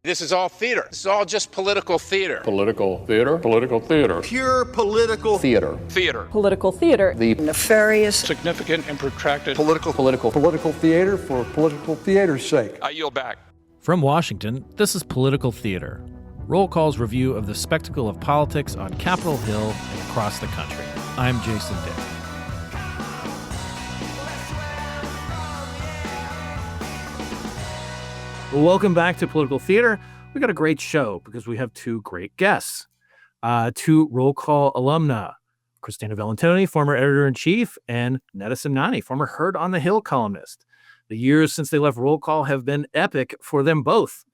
This is all theater. This is all just political theater. Political theater. Political theater. Pure political Theater. Theater. Political theater. The nefarious, Significant and protracted political theater for political theater's sake. I yield back. From Washington, this is Political Theater, Roll Call's review of the spectacle of politics on Capitol Hill and across the country. I'm Jason Dick. Welcome back to Political Theater. We got a great show because we have two great guests. Two Roll Call alumna, Christina Bellantoni, former editor-in-chief, and Neda Semnani, former Heard on the Hill columnist. The years since they left Roll Call have been epic for them both.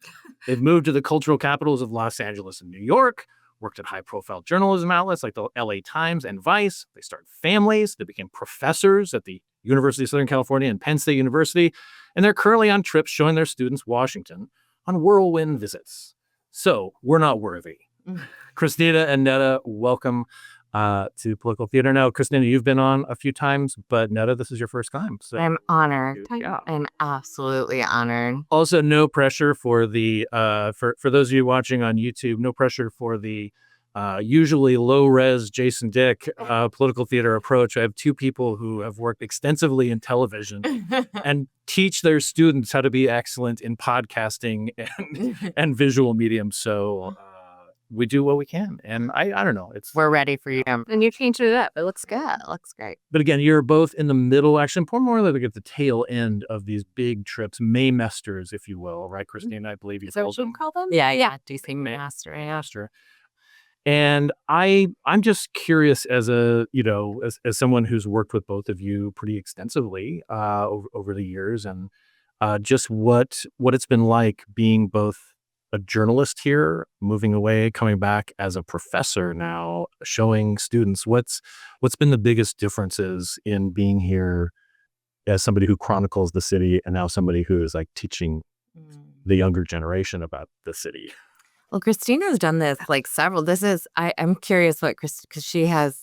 They've moved to the cultural capitals of Los Angeles and New York, worked at high-profile journalism outlets like the LA Times and Vice. They started families. They became professors at the University of Southern California and Penn State University, and they're currently on trips showing their students Washington on whirlwind visits. So we're not worthy. Christina and Neda, welcome to Political Theater. Now, Christina, you've been on a few times, but Neda, this is your first time. So I'm honored. Yeah. I'm absolutely honored. Also, no pressure for the for those of you watching on YouTube. No pressure for the usually low-res Jason Dick political theater approach. I have two people who have worked extensively in television and teach their students how to be excellent in podcasting and visual mediums. So we do what we can, and I don't know. We're ready for you. And you changed it up. It looks good. It looks great. But again, you're both in the middle, actually, more like at the tail end of these big trips, Maymesters, if you will, right, Christina? I believe you called them. Yeah. DC Master. Master. And I'm just curious as as someone who's worked with both of you pretty extensively over the years, and just what it's been like being both a journalist here, moving away, coming back as a professor now, showing students what's been the biggest differences in being here as somebody who chronicles the city and now somebody who is like teaching the younger generation about the city. Well, Christina's done this several. I'm curious because she has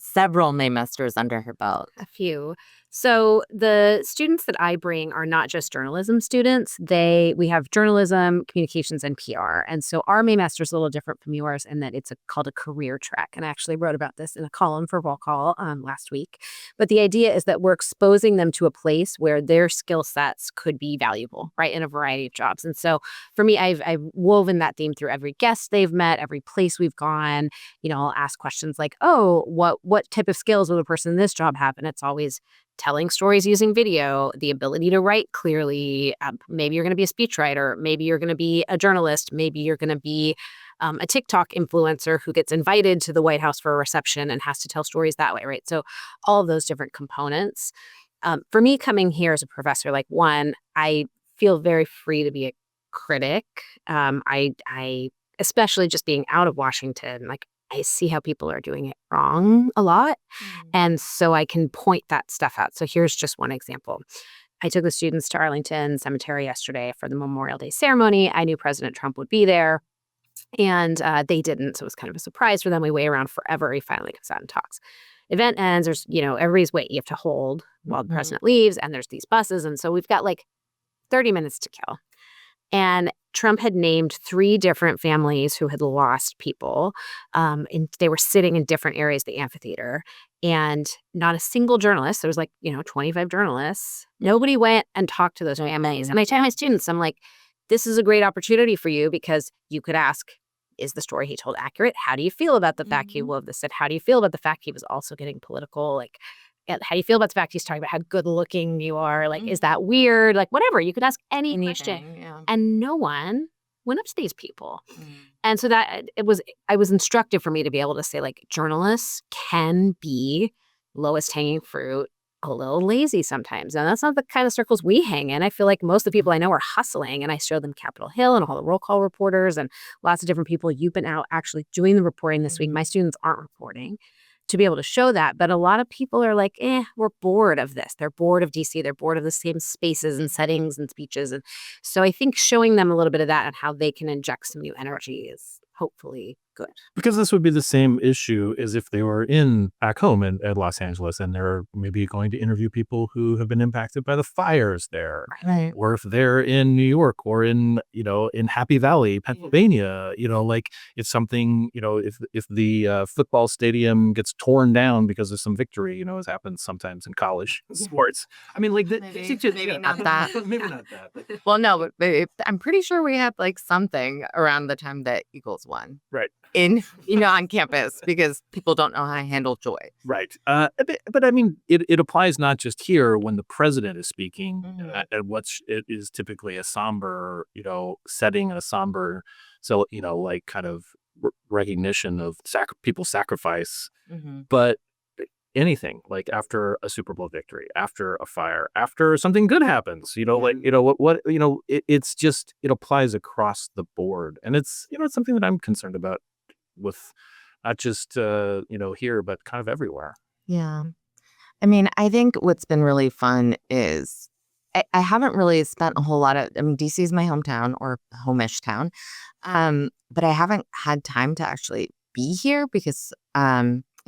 several Maymesters under her belt. A few. So the students that I bring are not just journalism students. We have journalism, communications, and PR. And so our Maymester is a little different from yours in that it's called a career track. And I actually wrote about this in a column for Roll Call last week. But the idea is that we're exposing them to a place where their skill sets could be valuable, right, in a variety of jobs. And so for me, I've woven that theme through every guest they've met, every place we've gone. I'll ask questions like, oh, what type of skills will a person in this job have? And it's always telling stories using video, the ability to write clearly. Maybe you're going to be a speechwriter. Maybe you're going to be a journalist. Maybe you're going to be a TikTok influencer who gets invited to the White House for a reception and has to tell stories that way, right? So all of those different components. For me, coming here as a professor, one, I feel very free to be a critic. I especially just being out of Washington, I see how people are doing it wrong a lot. And so I can point that stuff out. So here's just one example. I took the students to Arlington Cemetery yesterday for the Memorial Day ceremony. I knew President Trump would be there, and they didn't. So it was kind of a surprise for them. We wait around forever. He finally comes out and talks. Event ends. There's, everybody's waiting. You have to hold while the president leaves, and there's these buses. And so we've got 30 minutes to kill. And Trump had named 3 different families who had lost people. And they were sitting in different areas of the amphitheater. And not a single journalist, there was 25 journalists. Nobody went and talked to those families. And I tell my students, I'm like, this is a great opportunity for you because you could ask, is the story he told accurate? How do you feel about the fact he loved this? And how do you feel about the fact he was also getting political? How do you feel about the fact he's talking about how good looking you are? Is that weird? Whatever. You could ask any question. Yeah. And no one went up to these people. And so that I was instructive for me to be able to say, journalists can be lowest hanging fruit, a little lazy sometimes. And that's not the kind of circles we hang in. I feel like most of the people I know are hustling, and I show them Capitol Hill and all the Roll Call reporters and lots of different people. You've been out actually doing the reporting this week. My students aren't reporting. To be able to show that. But a lot of people are like, we're bored of this. They're bored of DC. They're bored of the same spaces and settings and speeches. And so I think showing them a little bit of that and how they can inject some new energy is hopefully good. Because this would be the same issue as if they were back home at Los Angeles and they're maybe going to interview people who have been impacted by the fires there. Right. Or if they're in New York or in Happy Valley, Pennsylvania, like if something, if the football stadium gets torn down because of some victory, as happens sometimes in college sports. I mean, like Maybe not that. Maybe not that. But, Well, no, but I'm pretty sure we had like something around the time that Eagles won right. on campus because people don't know how to handle joy. Right. But I mean, it applies not just here when the president is speaking at it is typically a somber, setting, a somber, so, like kind of recognition of people's sacrifice. But anything like after a Super Bowl victory, after a fire, after something good happens, it's just, it applies across the board. And it's something that I'm concerned about with not just, here, but kind of everywhere. Yeah. I mean, I think what's been really fun is I haven't really spent a whole lot of, DC is my hometown or home-ish town. But I haven't had time to actually be here because,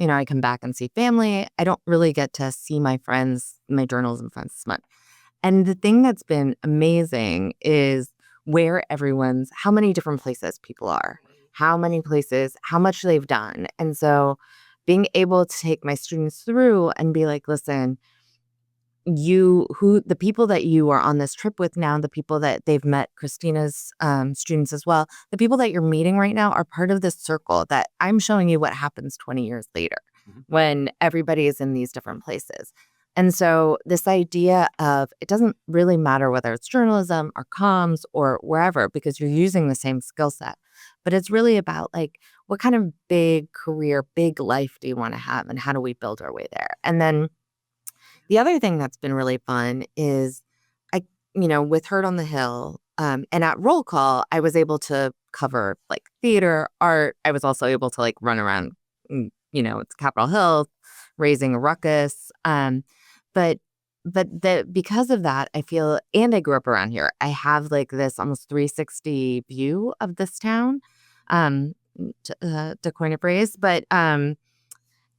I come back and see family. I don't really get to see my friends, my journalism friends as much. And the thing that's been amazing is how many different places people are, how many places, how much they've done. And so being able to take my students through and be like, listen, the people that you are on this trip with now, the people that they've met, Christina's students as well, the people that you're meeting right now are part of this circle that I'm showing you what happens 20 years later when everybody is in these different places. And so this idea of it doesn't really matter whether it's journalism or comms or wherever, because you're using the same skill set, but it's really about like, what kind of big career, big life do you want to have and how do we build our way there? And then the other thing that's been really fun is with Heard on the Hill and at Roll Call, I was able to cover like theater, art. I was also able to like run around, it's Capitol Hill, raising a ruckus. But because of that, I feel, and I grew up around here, I have like this almost 360 view of this town, to coin a phrase. But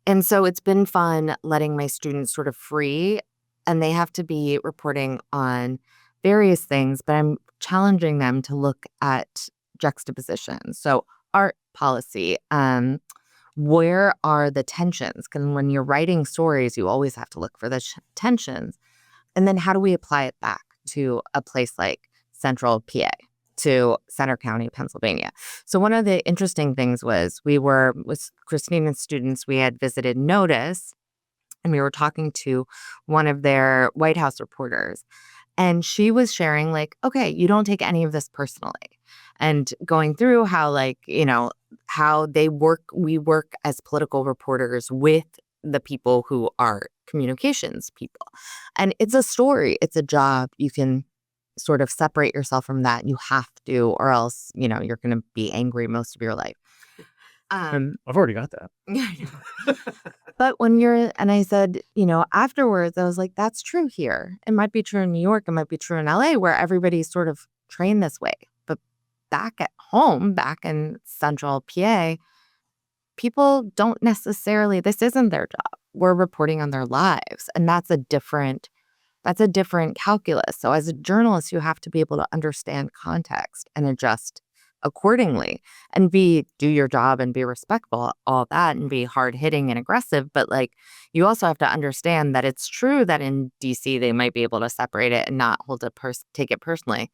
and so it's been fun letting my students sort of free, and they have to be reporting on various things, but I'm challenging them to look at juxtaposition. So art policy, where are the tensions? Because when you're writing stories, you always have to look for the tensions. And then how do we apply it back to a place like Central PA, to Center County, Pennsylvania? So one of the interesting things was with Christina's students, we had visited Notice, and we were talking to one of their White House reporters. And she was sharing like, okay, you don't take any of this personally. And going through how how we work as political reporters with the people who are communications people. And it's a story, it's a job. You can sort of separate yourself from that. You have to, or else, you're going to be angry most of your life. I've already got that. But and I said, afterwards, I was like, that's true here. It might be true in New York. It might be true in LA, where everybody's sort of trained this way. But back at home, back in Central PA, people don't necessarily, this isn't their job. We're reporting on their lives. And that's a different calculus. So as a journalist, you have to be able to understand context and adjust accordingly and do your job and be respectful, all that, and be hard hitting and aggressive. But like, you also have to understand that it's true that in DC, they might be able to separate it and not take it personally.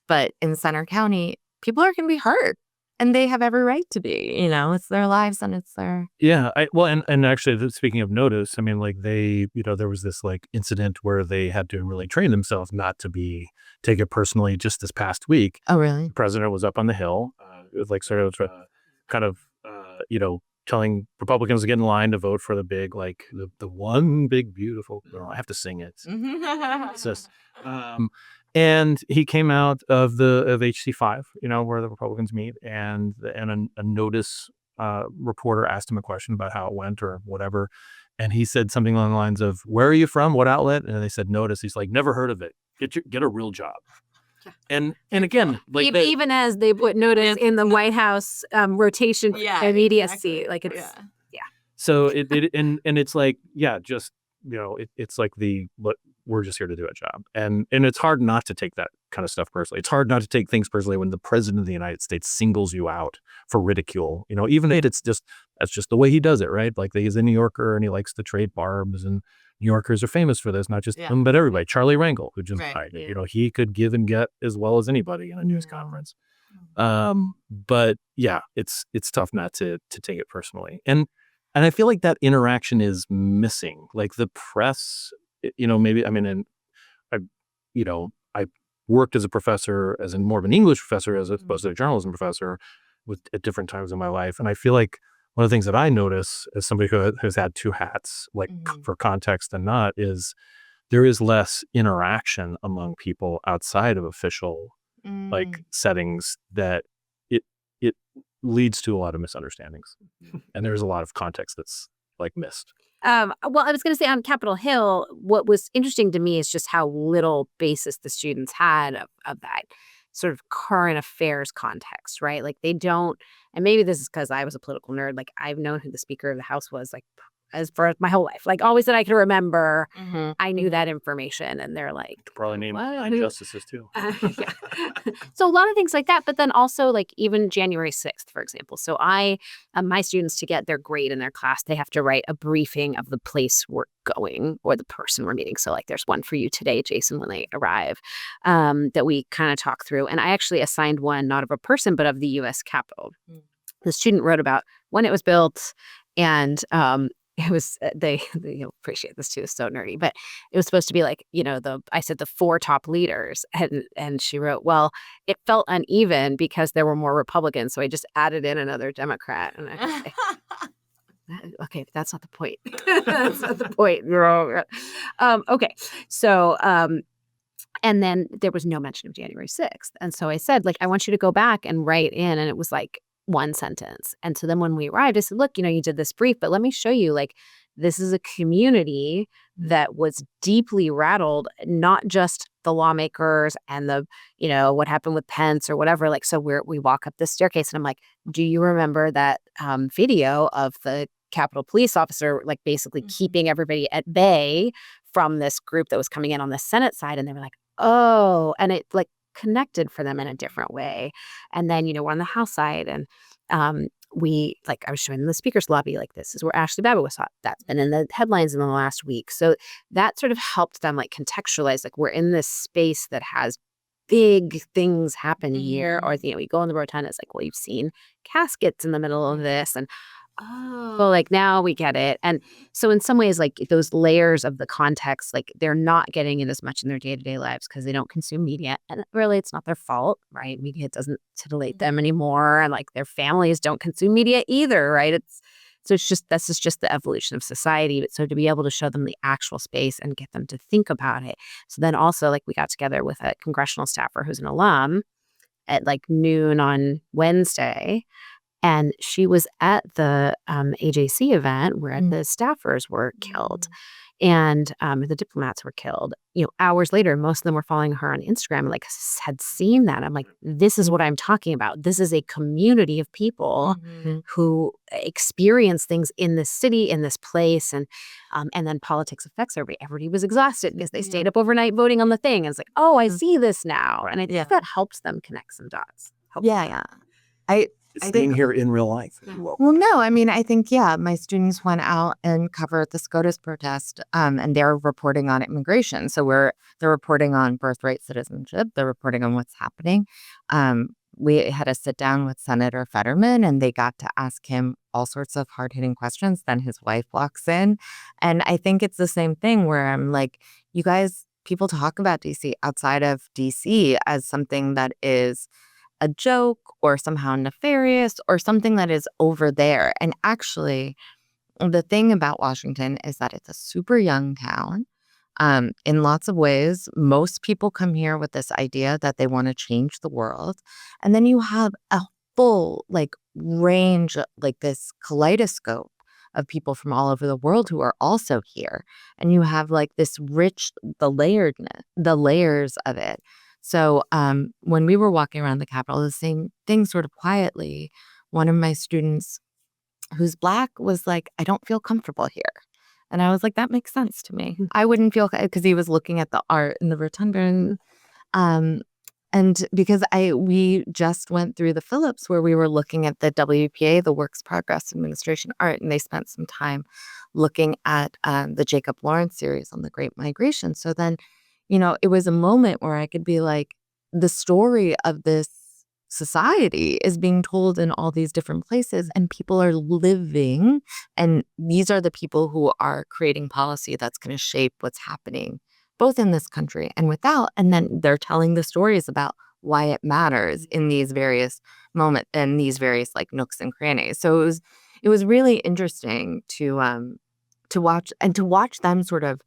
But in Center County, people are going to be hurt. And they have every right to be, it's their lives and it's their. Yeah. And actually, speaking of Notice, I mean, like there was this like incident where they had to really train themselves not to take it personally just this past week. Oh, really? The president was up on the Hill. It was like sort of kind of, telling Republicans to get in line to vote for the big, like the one big, beautiful girl. I have to sing it. It's just, and he came out of HC5, where the Republicans meet, and a Notice reporter asked him a question about how it went or whatever, and he said something along the lines of, "Where are you from? What outlet?" And they said Notice. He's like, "Never heard of it. Get a real job." And again, like Even as they would notice in the White House rotation immediacy, exactly. like it's so and it's like, just, it's like we're just here to do a job. And it's hard not to take that kind of stuff personally. It's hard not to take things personally when the president of the United States singles you out for ridicule, even if that's just the way he does it, right? Like he's a New Yorker and he likes to trade barbs, and New Yorkers are famous for this, not just him, but everybody. Charlie Rangel, who just died, he could give and get as well as anybody in a news conference. But it's tough not to take it personally. And I feel like that interaction is missing. Like the press, maybe, I worked as a professor, as in more of an English professor, as opposed to a journalism professor at different times in my life. And I feel like one of the things that I notice as somebody who has had two hats, like for context and not, is there is less interaction among people outside of official like settings, that it leads to a lot of misunderstandings. And there's a lot of context that's like missed. Well, I was going to say on Capitol Hill, what was interesting to me is just how little basis the students had of that sort of current affairs context, right? Like they don't, and maybe this is because I was a political nerd. Like I've known who the Speaker of the House was like as for my whole life, like always that I can remember. I knew that information, and they're like, probably name justices too. So a lot of things like that, but then also like even January 6th, for example. So my students, to get their grade in their class, they have to write a briefing of the place we're going or the person we're meeting. So like there's one for you today, Jason, when they arrive, that we kind of talk through. And I actually assigned one, not of a person, but of the U.S. Capitol. The student wrote about when it was built, and it was you'll appreciate this too, it's so nerdy, but it was supposed to be like, I said the 4 top leaders, and she wrote, well, it felt uneven because there were more Republicans, so I just added in another Democrat. And I say, okay, that's not the point. That's not the point. Okay, so and then there was no mention of January 6th, and so I said, like, I want you to go back and write in, and it was like one sentence. And so then when we arrived, I said, look, you did this brief, but let me show you, like, this is a community that was deeply rattled, not just the lawmakers and the, what happened with Pence or whatever. Like, so we walk up the staircase and I'm like, do you remember that video of the Capitol police officer, like basically keeping everybody at bay from this group that was coming in on the Senate side? And they were like, oh, and it like connected for them in a different way. And then, we're on the House side, and I was showing them the speaker's lobby, like, this is where Ashley Babbitt was taught. That's been in the headlines in the last week. So that sort of helped them like contextualize, like, we're in this space that has big things happen here. Or, you go in the rotunda, it's like, well, you've seen caskets in the middle of this, and well, like, now we get it. And so in some ways, like, those layers of the context, like, they're not getting it as much in their day-to-day lives because they don't consume media. And really, it's not their fault, right? Media doesn't titillate them anymore. And like, their families don't consume media either, right? That's just the evolution of society. But so to be able to show them the actual space and get them to think about it. So then also, like, we got together with a congressional staffer who's an alum at like noon on Wednesday. And she was at the AJC event where the staffers were killed, and the diplomats were killed. Hours later, most of them were following her on Instagram and like had seen that. I'm like, this is what I'm talking about. This is a community of people who experience things in this city, in this place, and then politics affects everybody. Everybody was exhausted because they stayed up overnight voting on the thing. And it's like, oh, I see this now, and I think that helps them connect some dots. It's being here in real life. Well, no, I think, my students went out and covered the SCOTUS protest, and they're reporting on immigration. So they're reporting on birthright citizenship. They're reporting on what's happening. We had a sit down with Senator Fetterman, and they got to ask him all sorts of hard-hitting questions. Then his wife walks in. And I think it's the same thing where I'm like, you guys, people talk about DC outside of DC as something that is a joke or somehow nefarious or something that is over there. And actually, the thing about Washington is that it's a super young town. In lots of ways, most people come here with this idea that they want to change the world. And then you have a full like range, like this kaleidoscope of people from all over the world who are also here. And you have like this rich, the layers of it. So when we were walking around the Capitol, the same thing sort of quietly, one of my students who's Black was like, I don't feel comfortable here. And I was like, that makes sense to me. I wouldn't feel, because he was looking at the art in the rotunda. And because we just went through the Phillips where we were looking at the WPA, the Works Progress Administration art, and they spent some time looking at the Jacob Lawrence series on the Great Migration. So then, it was a moment where I could be like, the story of this society is being told in all these different places, and people are living, and these are the people who are creating policy that's going to shape what's happening both in this country and without. And then they're telling the stories about why it matters in these various moments and these various like nooks and crannies. So it was really interesting to watch them sort of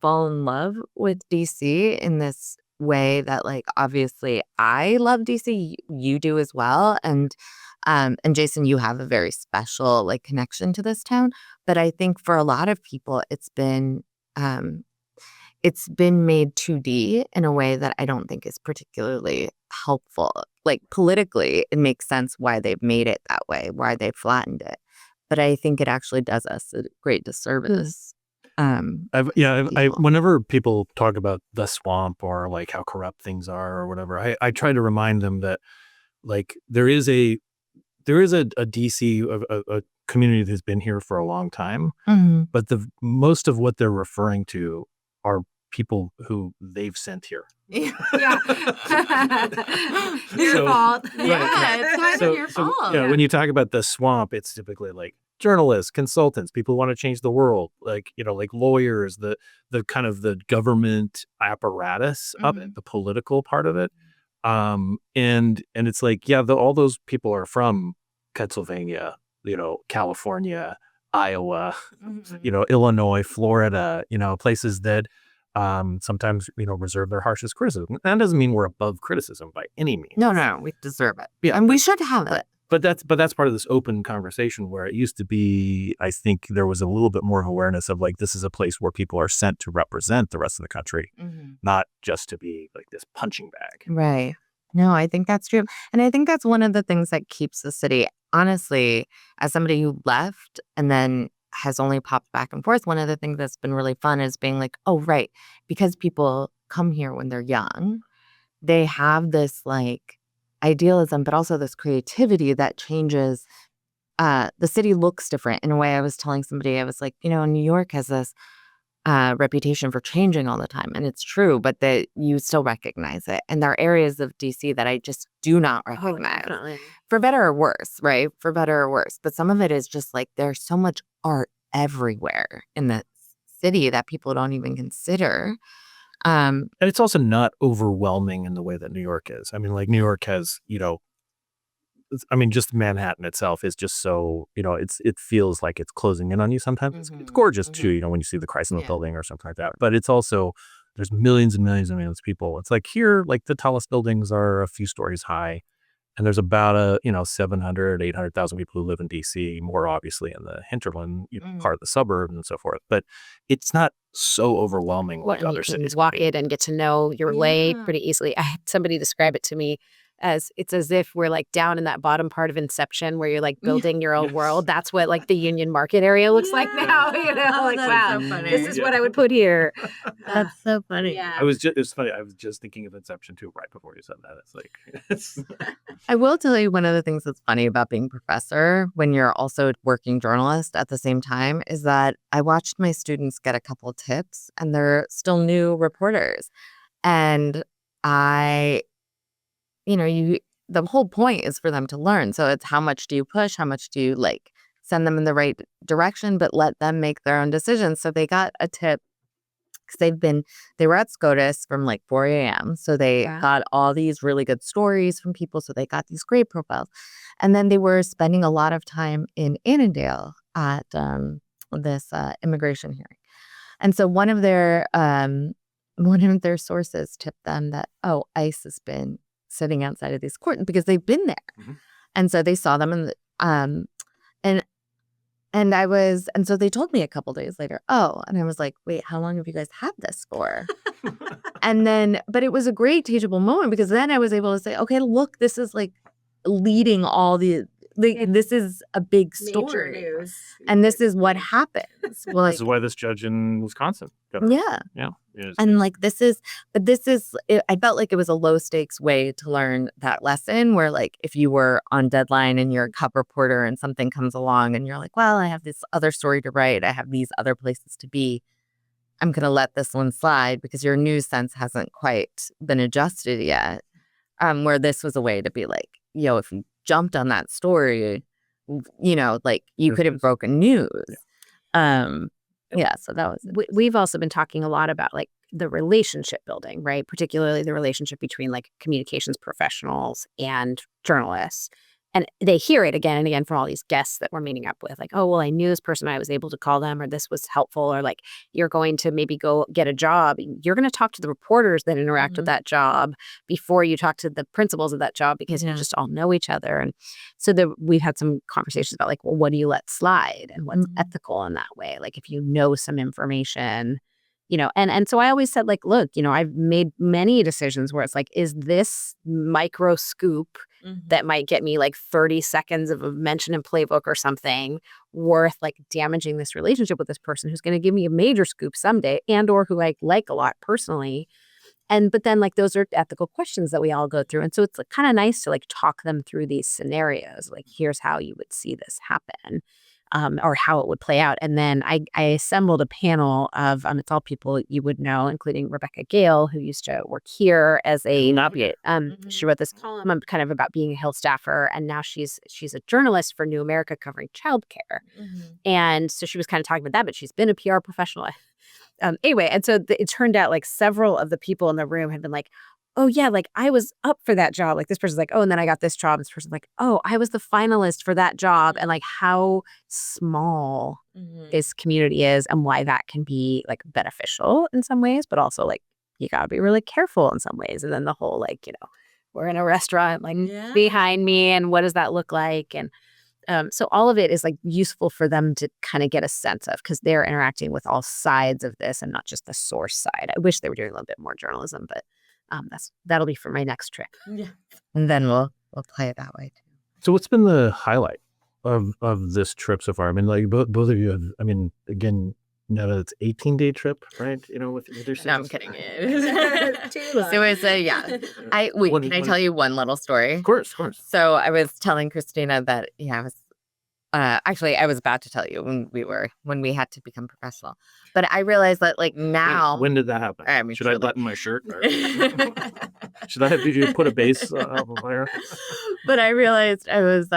fall in love with DC in this way that, like, obviously I love DC, you do as well, and Jason, you have a very special like connection to this town. But I think for a lot of people, it's been made 2D in a way that I don't think is particularly helpful. Like politically, it makes sense why they've made it that way, why they've flattened it. But I think it actually does us a great disservice. Whenever people talk about the swamp or like how corrupt things are or whatever, I try to remind them that like there is a DC, a community that's been here for a long time, but the most of what they're referring to are people who they've sent here. Yeah. Your fault. Yeah, it's kind of your fault. When you talk about the swamp, it's typically like journalists, consultants, people who want to change the world, like, like lawyers, the kind of the government apparatus of it, the political part of it. And it's like, all those people are from Pennsylvania, California, Iowa, Illinois, Florida, places that sometimes, reserve their harshest criticism. That doesn't mean we're above criticism by any means. No, we deserve it. Yeah. And we should have it. But that's part of this open conversation where it used to be, I think there was a little bit more awareness of like, this is a place where people are sent to represent the rest of the country, not just to be like this punching bag. Right. No, I think that's true. And I think that's one of the things that keeps the city, honestly, as somebody who left and then has only popped back and forth, one of the things that's been really fun is being like, oh, right, because people come here when they're young, they have this like idealism, but also this creativity that changes. The city looks different in a way. I was telling somebody, I was like, New York has this reputation for changing all the time. And it's true, but that you still recognize it. And there are areas of DC that I just do not recognize. Definitely. For better or worse, right? For better or worse. But some of it is just like there's so much art everywhere in the city that people don't even consider. And it's also not overwhelming in the way that New York is. I mean, like New York has, just Manhattan itself is just so, it feels like it's closing in on you sometimes. It's gorgeous too, when you see the Chrysler Building or something like that. But it's also, there's millions and millions and millions of people. It's like here, like the tallest buildings are a few stories high. And there's about 700, 800,000 people who live in DC, more obviously in the hinterland part of the suburb and so forth. But it's not so overwhelming like other cities. Walk in and get to know your way pretty easily. I had somebody describe it to me as it's as if we're like down in that bottom part of Inception where you're like building your own world. That's what like the Union Market area looks like now. Like, wow, so funny. this is what I would put here. That's so funny. Yeah. It's funny. I was just thinking of Inception too right before you said that. It's like, I will tell you one of the things that's funny about being a professor when you're also a working journalist at the same time is that I watched my students get a couple tips and they're still new reporters. And the whole point is for them to learn. So it's how much do you push? How much do you like send them in the right direction, but let them make their own decisions. So they got a tip because they were at SCOTUS from like 4 a.m. So they got all these really good stories from people. So they got these great profiles. And then they were spending a lot of time in Annandale at this immigration hearing. And so one of their sources tipped them that, ICE has been sitting outside of these courts because they've been there. And so they saw them and And so they told me a couple days later, oh, and I was like, wait, how long have you guys had this for? But it was a great teachable moment because then I was able to say, okay, look, this is like leading all this is a big story. Major news. And this is what happens. Well, This is why this judge in Wisconsin got it. yeah. Yeah. Yes. And like I felt like it was a low stakes way to learn that lesson where like if you were on deadline and you're a cub reporter and something comes along and you're like, well, I have this other story to write. I have these other places to be. I'm going to let this one slide because your news sense hasn't quite been adjusted yet. Where this was a way to be like, if you jumped on that story, like you could have broken news. So that was it. We've also been talking a lot about like the relationship building, right? Particularly the relationship between like communications professionals and journalists. And they hear it again and again from all these guests that we're meeting up with. Like, oh, well, I knew this person. I was able to call them, or this was helpful. Or like, you're going to maybe go get a job. You're going to talk to the reporters that interact with that job before you talk to the principals of that job because you just all know each other. And so we've had some conversations about like, well, what do you let slide and what's ethical in that way? Like if you know some information, and so I always said like, look, I've made many decisions where it's like, is this micro scoop that might get me like 30 seconds of a mention in Playbook or something worth like damaging this relationship with this person who's going to give me a major scoop someday and or who I like a lot personally. But then like those are ethical questions that we all go through. And so it's like, kind of nice to like talk them through these scenarios. Like, here's how you would see this happen. Or how it would play out. And then I assembled a panel of, it's all people you would know, including Rebecca Gale, who used to work here as a, she wrote this column kind of about being a Hill staffer. And now she's a journalist for New America covering childcare. And so she was kind of talking about that, but she's been a PR professional. Anyway, and so it turned out like several of the people in the room had been like, oh, yeah, like I was up for that job. Like this person's like, oh, and then I got this job. This person's like, oh, I was the finalist for that job. And like how small this community is and why that can be like beneficial in some ways, but also like you got to be really careful in some ways. And then the whole like, we're in a restaurant like behind me and what does that look like? And so all of it is like useful for them to kind of get a sense of because they're interacting with all sides of this and not just the source side. I wish they were doing a little bit more journalism, but that'll be for my next trip. Yeah. And then we'll play it that way too. So what's been the highlight of this trip so far? I mean, like both of you have, I mean, again, Neda, it's 18-day trip, right? With your No, I'm kidding. So it's can I tell you one little story? Of course. So I was telling Christina that, I was actually, I was about to tell you when we had to become professional, but I realized that like now. When did that happen? I mean, should I button my shirt? Should I have you put a base up on fire? But I realized I was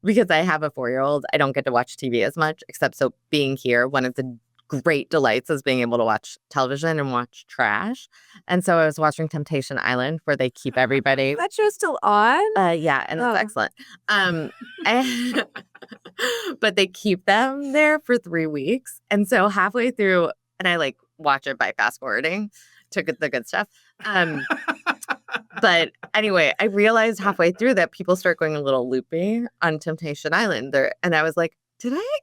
because I have a 4-year-old, I don't get to watch TV as much, except so being here, one of the great delights is being able to watch television and watch trash. And so I was watching Temptation Island where they keep everybody. That show's still on? Yeah, and it's excellent. But they keep them there for 3 weeks. And so halfway through, and I like watch it by fast forwarding to get the good stuff. But anyway, I realized halfway through that people start going a little loopy on Temptation Island. And I was like, did I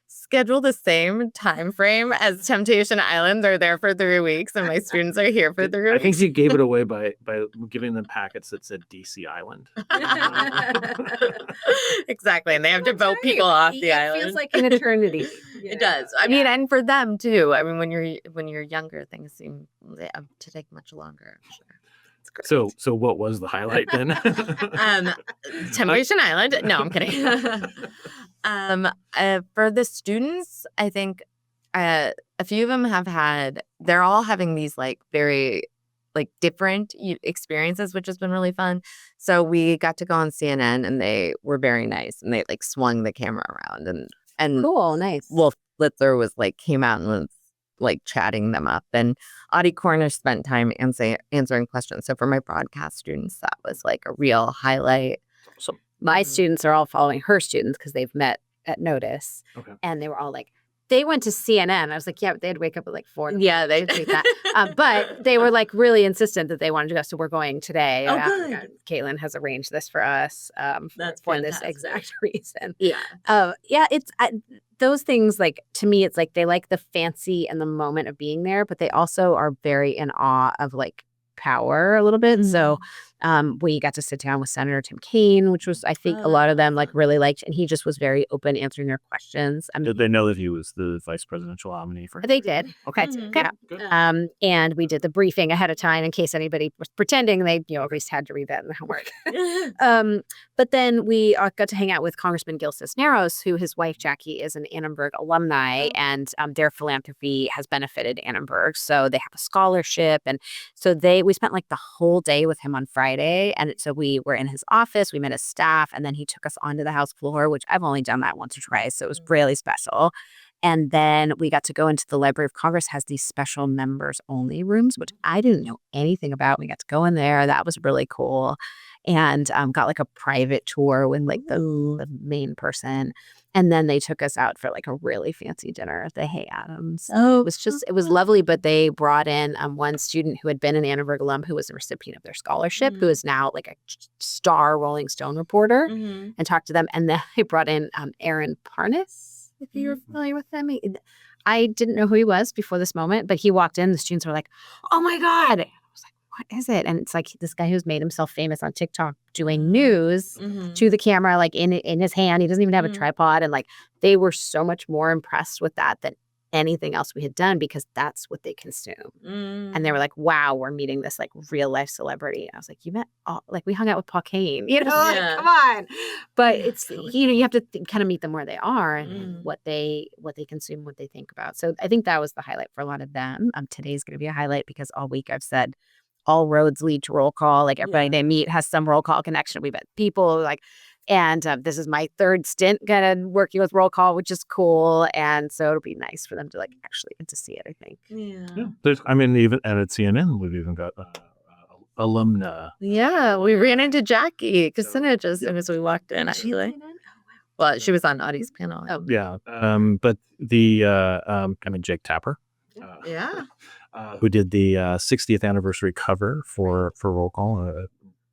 schedule the same time frame as Temptation Island? They're there for 3 weeks and my students are here for 3 weeks. I think you gave it away by giving them packets that said DC Island. Exactly. And they have to vote people off the island. It feels like an eternity. It does. I mean, and for them too. I mean, when you're younger, things seem to take much longer. I'm sure. So what was the highlight then? Temptation Island. No, I'm kidding. For the students, I think a few of them they're all having these like very like different experiences, which has been really fun. So we got to go on CNN and they were very nice and they like swung the camera around and Cool, nice. Wolf Blitzer was like came out and was like chatting them up, and Audie Cornish spent time answering questions. So for my broadcast students, that was like a real highlight. So my students are all following her students because they've met at Notice. Okay. And they were all like, They went to CNN. I was like, yeah, but they had to wake up at like 4. Yeah, they do that. But they were like really insistent that they wanted to go. So we're going today. Oh, good. Caitlin has arranged this for us That's for this fantastic. exact reason. Yeah. It's those things, like, to me, it's like they like the fancy and the moment of being there, but they also are very in awe of like power a little bit. So we got to sit down with Senator Tim Kaine, which was, I think, a lot of them like really liked, and he just was very open answering their questions. Did they know that he was the vice presidential nominee for? They did. Okay. Yeah. Good. And we did the briefing ahead of time in case anybody was pretending. They, at least had to read that in the homework. But then we got to hang out with Congressman Gil Cisneros, who his wife Jackie is an Annenberg alumni, and their philanthropy has benefited Annenberg. So they have a scholarship, and so we spent like the whole day with him on Friday, and so we were in his office. We met his staff, and then he took us onto the House floor, which I've only done that once or twice, so it was really special. And then we got to go into the Library of Congress, has these special members only rooms, which I didn't know anything about. We got to go in there. That was really cool. And got like a private tour with like the main person. And then they took us out for like a really fancy dinner at the Hay Adams. Oh, It was lovely, but they brought in one student who had been an Annenberg alum who was a recipient of their scholarship, who is now like a star Rolling Stone reporter, and talked to them. And then they brought in Aaron Parnas. If you're familiar with him. I didn't know who he was before this moment, but he walked in, the students were like, oh my God. I was like, what is it? And it's like this guy who's made himself famous on TikTok doing news to the camera, like in his hand. He doesn't even have a tripod. And like they were so much more impressed with that than anything else we had done, because that's what they consume. And they were like, wow, we're meeting this like real life celebrity. And I was like, you met we hung out with Paul Kane, like, come on. But it's, you have to kind of meet them where they are and what they consume, what they think about. So I think that was the highlight for a lot of them. Today's going to be a highlight because all week I've said all roads lead to roll call. Like everybody they meet has some roll call connection. We met people like, and this is my third stint kind of working with roll call, which is cool. And so it'll be nice for them to like actually get to see it, I think. Even and at CNN, we've even got alumna. Yeah, we ran into Jackie Christina just as we walked in, actually. Well, she was on Audie's panel. Oh. Yeah. But Jake Tapper. Who did the 60th anniversary cover for Roll Call, a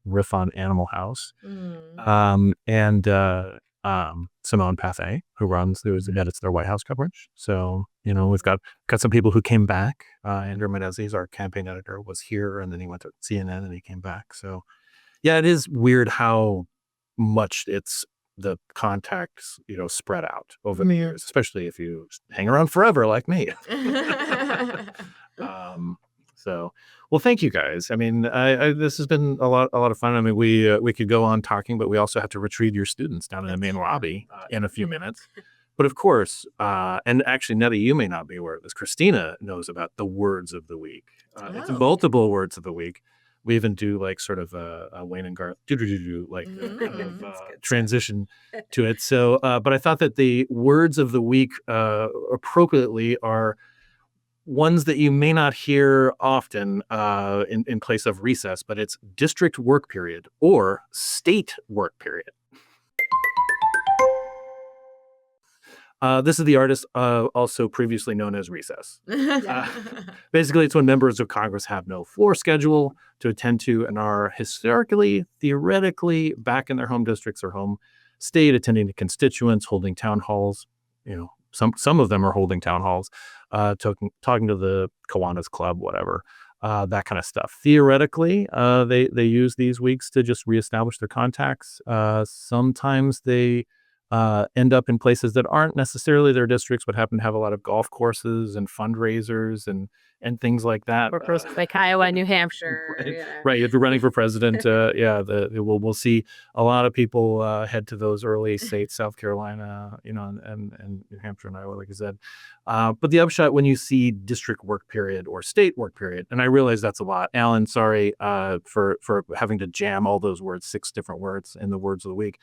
riff on Animal House. And Simone Pathé, who edits their White House coverage. So, we've got some people who came back. Andrew Menezes, our campaign editor, was here, and then he went to CNN and he came back. So, yeah, it is weird how much it's the contacts, spread out over the years, especially if you hang around forever like me. Well, thank you guys. I mean, this has been a lot of fun. I mean, we could go on talking, but we also have to retrieve your students down in the main lobby in a few minutes. But of course, and actually, Neda, you may not be aware of this. Christina knows about the words of the week. It's multiple words of the week. We even do like sort of a Wayne and Garth transition to it. So, but I thought that the words of the week appropriately are ones that you may not hear often in place of recess, but it's district work period or state work period. This is the artist also previously known as recess. Basically, it's when members of Congress have no floor schedule to attend to and are historically, theoretically back in their home districts or home state, attending to constituents, holding town halls. Some of them are holding town halls, talking to the Kiwanis Club, whatever, that kind of stuff. Theoretically, they use these weeks to just reestablish their contacts. Sometimes they end up in places that aren't necessarily their districts, but happen to have a lot of golf courses and fundraisers and things like that. Or like Iowa, New Hampshire. Right. If you're running for president, we'll see a lot of people head to those early states, South Carolina, and New Hampshire and Iowa, like I said. But the upshot, when you see district work period or state work period, and I realize that's a lot. Alan, sorry for having to jam all those words, 6 different words in the words of the week.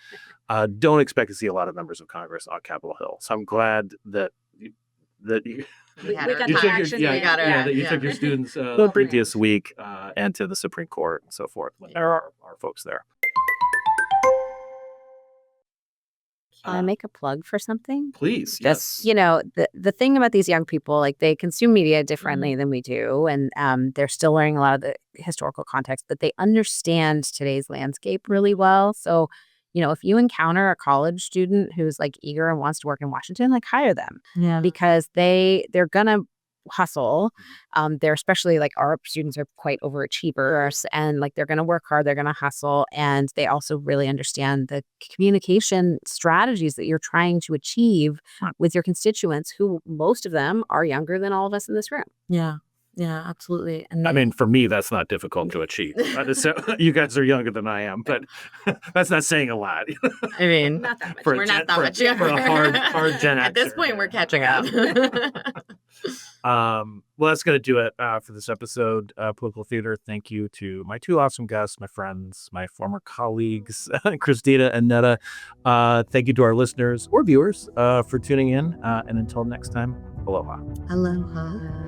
Don't expect to see a lot of members of Congress on Capitol Hill. So I'm glad that you took your students the previous week and to the Supreme Court and so forth. There are folks there. Can I make a plug for something? Please, Just, yes. the thing about these young people, like they consume media differently than we do. And they're still learning a lot of the historical context, but they understand today's landscape really well. So, if you encounter a college student who's like eager and wants to work in Washington, like hire them because they're gonna hustle. They're especially like our students are quite overachievers and like they're gonna work hard, they're gonna hustle, and they also really understand the communication strategies that you're trying to achieve with your constituents, who most of them are younger than all of us in this room. Yeah. Yeah, absolutely. And I mean, for me, that's not difficult to achieve. So you guys are younger than I am, but that's not saying a lot. I mean, Not that much. For a we're Gen- not that for- much for younger. a hard Gen At this Xer, point, yeah. we're catching up. Well, that's going to do it for this episode. Political Theater. Thank you to my two awesome guests, my friends, my former colleagues, Christina and Neda. Thank you to our listeners or viewers for tuning in. And until next time, aloha. Aloha.